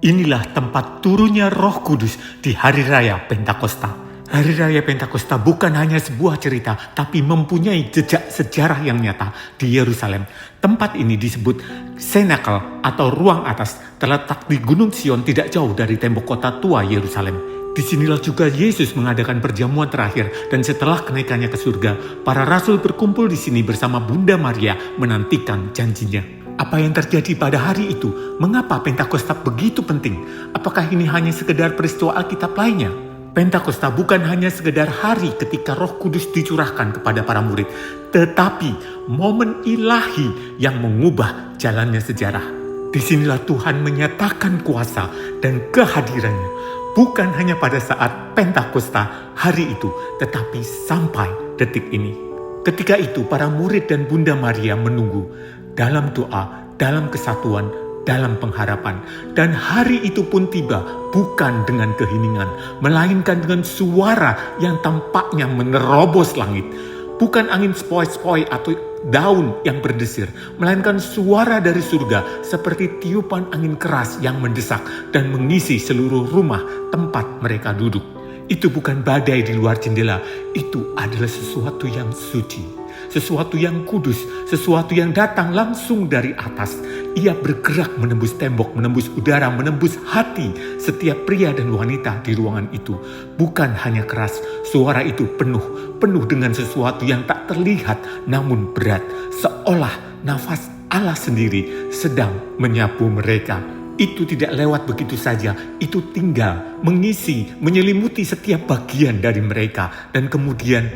Inilah tempat turunnya Roh Kudus di Hari Raya Pentakosta. Hari Raya Pentakosta bukan hanya sebuah cerita, tapi mempunyai jejak sejarah yang nyata di Yerusalem. Tempat ini disebut Senakel atau ruang atas, terletak di Gunung Sion tidak jauh dari tembok kota tua Yerusalem. Disinilah juga Yesus mengadakan perjamuan terakhir, dan setelah kenaikannya ke surga, para rasul berkumpul di sini bersama Bunda Maria menantikan janjinya. Apa yang terjadi pada hari itu? Mengapa Pentakosta begitu penting? Apakah ini hanya sekedar peristiwa Alkitab lainnya? Pentakosta bukan hanya sekedar hari ketika Roh Kudus dicurahkan kepada para murid, tetapi momen ilahi yang mengubah jalannya sejarah. Disinilah Tuhan menyatakan kuasa dan kehadirannya, bukan hanya pada saat Pentakosta hari itu, tetapi sampai detik ini. Ketika itu para murid dan Bunda Maria menunggu dalam doa, dalam kesatuan, dalam pengharapan. Dan hari itu pun tiba bukan dengan keheningan, melainkan dengan suara yang tampaknya menerobos langit. Bukan angin sepoi-sepoi atau daun yang berdesir, melainkan suara dari surga seperti tiupan angin keras yang mendesak dan mengisi seluruh rumah tempat mereka duduk. Itu bukan badai di luar jendela, itu adalah sesuatu yang suci, sesuatu yang kudus, sesuatu yang datang langsung dari atas. Ia bergerak menembus tembok, menembus udara, menembus hati setiap pria dan wanita di ruangan itu. Bukan hanya keras, suara itu penuh dengan sesuatu yang tak terlihat namun berat, seolah nafas Allah sendiri sedang menyapu mereka. Itu tidak lewat begitu saja, itu tinggal, mengisi, menyelimuti setiap bagian dari mereka. Dan kemudian,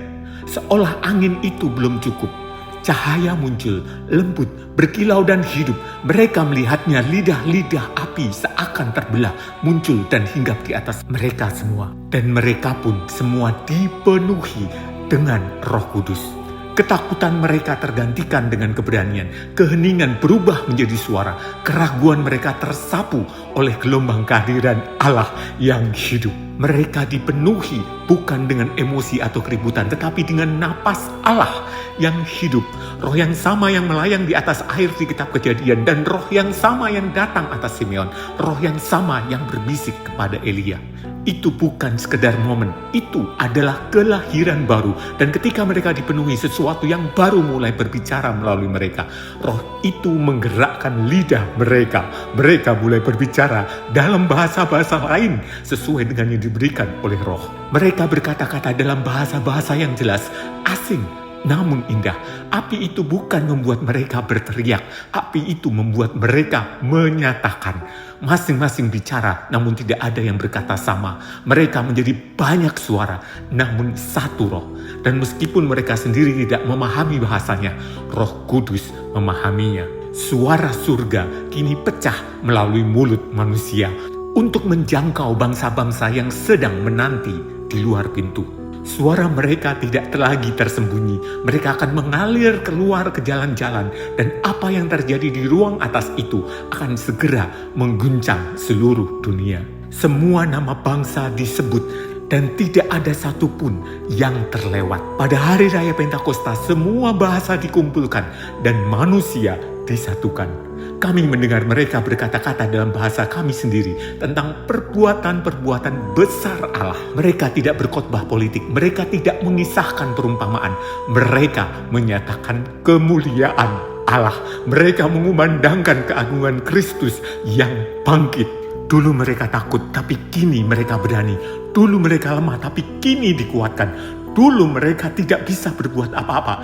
seolah angin itu belum cukup, cahaya muncul, lembut, berkilau dan hidup. Mereka melihatnya, lidah-lidah api seakan terbelah, muncul dan hinggap di atas mereka semua. Dan mereka pun semua dipenuhi dengan Roh Kudus. Ketakutan mereka tergantikan dengan keberanian. Keheningan berubah menjadi suara. Keraguan mereka tersapu oleh gelombang kehadiran Allah yang hidup. Mereka dipenuhi bukan dengan emosi atau keributan, tetapi dengan napas Allah yang hidup. Roh yang sama yang melayang di atas air di kitab Kejadian, dan roh yang sama yang datang atas Simeon. Roh yang sama yang berbisik kepada Elia. Itu bukan sekedar momen, itu adalah kelahiran baru. Dan ketika mereka dipenuhi, sesuatu yang baru mulai berbicara melalui mereka. Roh itu menggerakkan lidah mereka. Mereka mulai berbicara dalam bahasa-bahasa lain sesuai dengan yang diberikan oleh Roh. Mereka berkata-kata dalam bahasa-bahasa yang jelas, asing namun indah. Api itu bukan membuat mereka berteriak, api itu membuat mereka menyatakan. Masing-masing bicara, namun tidak ada yang berkata sama. Mereka menjadi banyak suara, namun satu roh. Dan meskipun mereka sendiri tidak memahami bahasanya, Roh Kudus memahaminya. Suara surga kini pecah melalui mulut manusia untuk menjangkau bangsa-bangsa yang sedang menanti di luar pintu. Suara mereka tidak lagi tersembunyi. Mereka akan mengalir keluar ke jalan-jalan, dan apa yang terjadi di ruang atas itu akan segera mengguncang seluruh dunia. Semua nama bangsa disebut dan tidak ada satupun yang terlewat. Pada hari raya Pentakosta semua bahasa dikumpulkan dan manusia disatukan. Kami mendengar mereka berkata-kata dalam bahasa kami sendiri tentang perbuatan-perbuatan besar Allah. Mereka tidak berkhotbah politik, mereka tidak mengisahkan perumpamaan. Mereka menyatakan kemuliaan Allah. Mereka mengumandangkan keagungan Kristus yang bangkit. Dulu mereka takut, tapi kini mereka berani. Dulu mereka lemah, tapi kini dikuatkan. Dulu mereka tidak bisa berbuat apa-apa.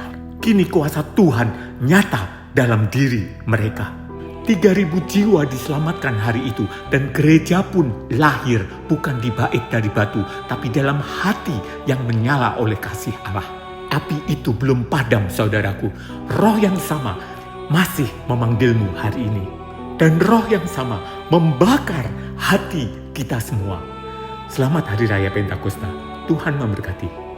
Kini kuasa Tuhan nyata dalam diri mereka. 3.000 jiwa diselamatkan hari itu, dan gereja pun lahir bukan di bait dari batu, tapi dalam hati yang menyala oleh kasih Allah. Api itu belum padam, saudaraku. Roh yang sama masih memanggilmu hari ini, dan roh yang sama membakar hati kita semua. Selamat Hari Raya Pentakosta. Tuhan memberkati.